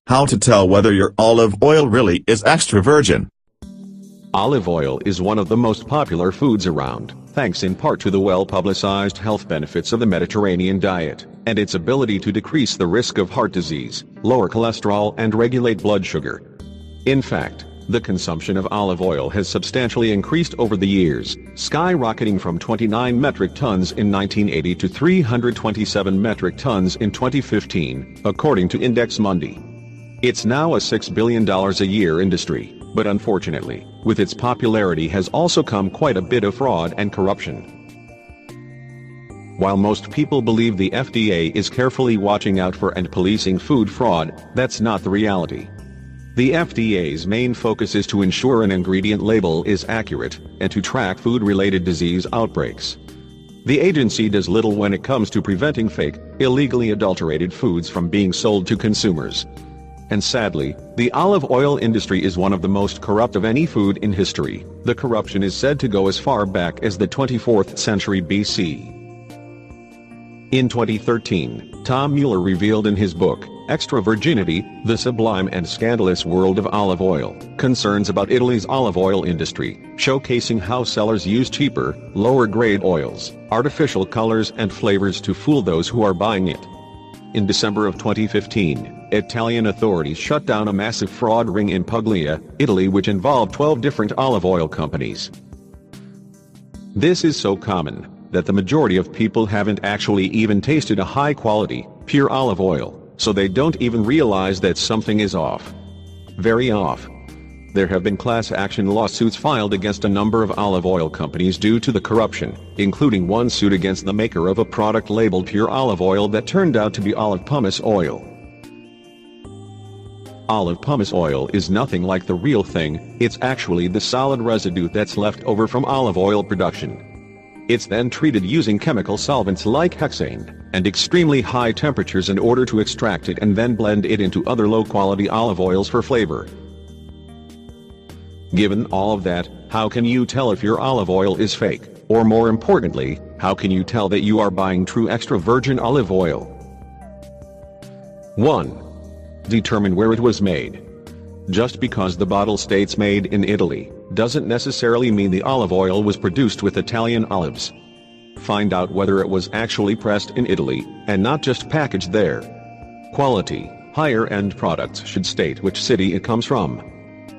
How to tell whether your olive oil really is extra virgin. Olive oil is one of the most popular foods around, thanks in part to the well-publicized health benefits of the Mediterranean diet, and its ability to decrease the risk of heart disease, lower cholesterol and regulate blood sugar. In fact, the consumption of olive oil has substantially increased over the years, skyrocketing from 29 metric tons in 1980 to 327 metric tons in 2015, according to Index Mundi. It's now a $6 billion a year industry, but unfortunately, with its popularity has also come quite a bit of fraud and corruption. While most people believe the FDA is carefully watching out for and policing food fraud, that's not the reality. The FDA's main focus is to ensure an ingredient label is accurate, and to track food-related disease outbreaks. The agency does little when it comes to preventing fake, illegally adulterated foods from being sold to consumers. And sadly, the olive oil industry is one of the most corrupt of any food in history. The corruption is said to go as far back as the 24th century BC. In 2013, Tom Mueller revealed in his book, Extra Virginity, The Sublime and Scandalous World of Olive Oil, concerns about Italy's olive oil industry, showcasing how sellers use cheaper, lower-grade oils, artificial colors and flavors to fool those who are buying it. In December of 2015, Italian authorities shut down a massive fraud ring in Puglia, Italy, which involved 12 different olive oil companies. This is so common that the majority of people haven't actually even tasted a high-quality, pure olive oil, so they don't even realize that something is off. Very off. There have been class action lawsuits filed against a number of olive oil companies due to the corruption, including one suit against the maker of a product labeled pure olive oil that turned out to be olive pumice oil. Olive pumice oil is nothing like the real thing, it's actually the solid residue that's left over from olive oil production. It's then treated using chemical solvents like hexane, and extremely high temperatures in order to extract it and then blend it into other low-quality olive oils for flavor. Given all of that, how can you tell if your olive oil is fake, or more importantly, how can you tell that you are buying true extra virgin olive oil? 1. Determine where it was made. Just because the bottle states made in Italy, doesn't necessarily mean the olive oil was produced with Italian olives. Find out whether it was actually pressed in Italy, and not just packaged there. Quality, higher-end products should state which city it comes from.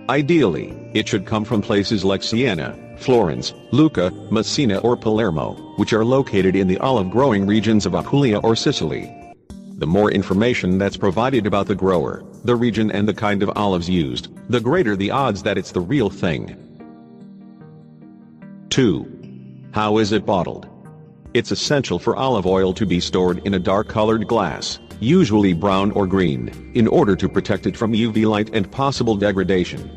Ideally, it should come from places like Siena, Florence, Lucca, Messina or Palermo, which are located in the olive-growing regions of Apulia or Sicily. The more information that's provided about the grower, the region and the kind of olives used, the greater the odds that it's the real thing. 2. How is it bottled? It's essential for olive oil to be stored in a dark-colored glass, usually brown or green, in order to protect it from UV light and possible degradation.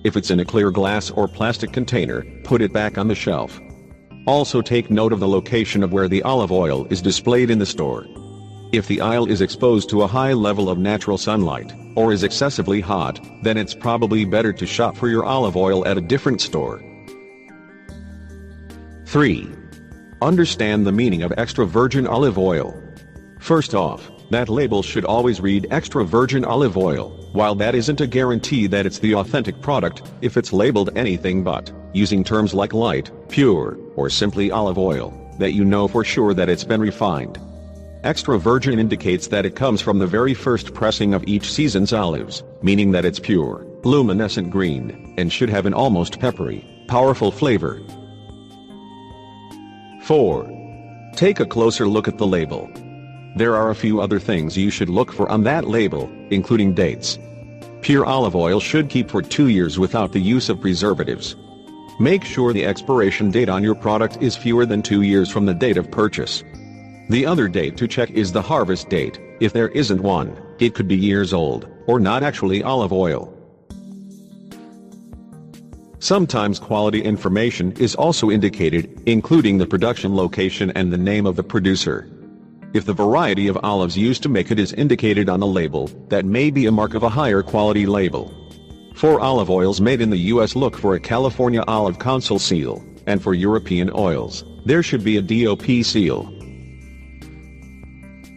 If it's in a clear glass or plastic container, put it back on the shelf. Also take note of the location of where the olive oil is displayed in the store. If the aisle is exposed to a high level of natural sunlight, or is excessively hot, then it's probably better to shop for your olive oil at a different store. 3. Understand the meaning of extra virgin olive oil. First off, that label should always read extra virgin olive oil. While that isn't a guarantee that it's the authentic product, if it's labeled anything but, using terms like light, pure, or simply olive oil, that you know for sure that it's been refined. Extra virgin indicates that it comes from the very first pressing of each season's olives, meaning that it's pure, luminescent green, and should have an almost peppery, powerful flavor. 4. Take a closer look at the label. There are a few other things you should look for on that label, including dates. Pure olive oil should keep for 2 years without the use of preservatives. Make sure the expiration date on your product is fewer than 2 years from the date of purchase. The other date to check is the harvest date. If there isn't one, it could be years old, or not actually olive oil. Sometimes quality information is also indicated, including the production location and the name of the producer. If the variety of olives used to make it is indicated on the label, that may be a mark of a higher quality label. For olive oils made in the US, look for a California Olive Council seal, and for European oils, there should be a DOP seal.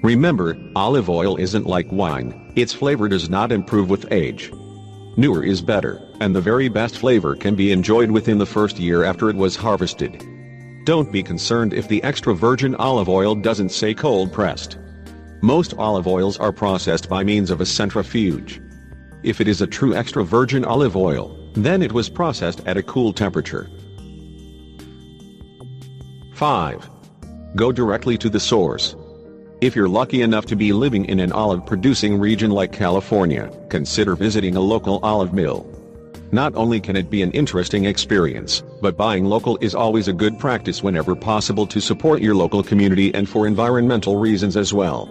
Remember, olive oil isn't like wine. Its flavor does not improve with age. Newer is better, and the very best flavor can be enjoyed within the first year after it was harvested. Don't be concerned if the extra virgin olive oil doesn't say cold pressed. Most olive oils are processed by means of a centrifuge. If it is a true extra virgin olive oil, then it was processed at a cool temperature. 5. Go directly to the source. If you're lucky enough to be living in an olive-producing region like California, consider visiting a local olive mill. Not only can it be an interesting experience, but buying local is always a good practice whenever possible to support your local community and for environmental reasons as well.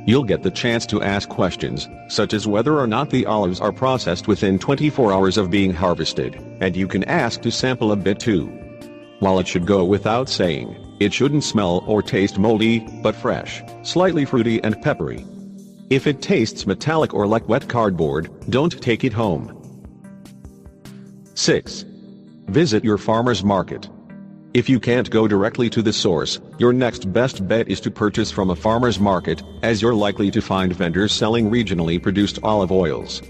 You'll get the chance to ask questions, such as whether or not the olives are processed within 24 hours of being harvested, and you can ask to sample a bit too. While it should go without saying, it shouldn't smell or taste moldy, but fresh, slightly fruity and peppery. If it tastes metallic or like wet cardboard, don't take it home. 6. Visit your farmer's market. If you can't go directly to the source, your next best bet is to purchase from a farmer's market, as you're likely to find vendors selling regionally produced olive oils.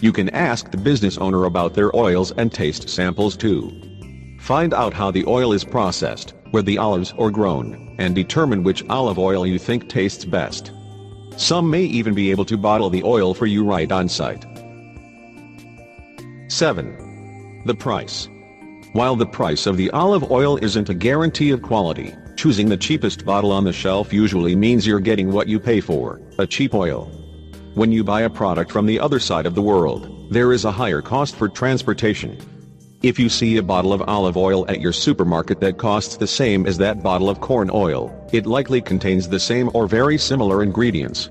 You can ask the business owner about their oils and taste samples too. Find out how the oil is processed, where the olives are grown, and determine which olive oil you think tastes best. Some may even be able to bottle the oil for you right on site. 7. The price. While the price of the olive oil isn't a guarantee of quality, choosing the cheapest bottle on the shelf usually means you're getting what you pay for, a cheap oil. When you buy a product from the other side of the world, there is a higher cost for transportation. If you see a bottle of olive oil at your supermarket that costs the same as that bottle of corn oil, it likely contains the same or very similar ingredients.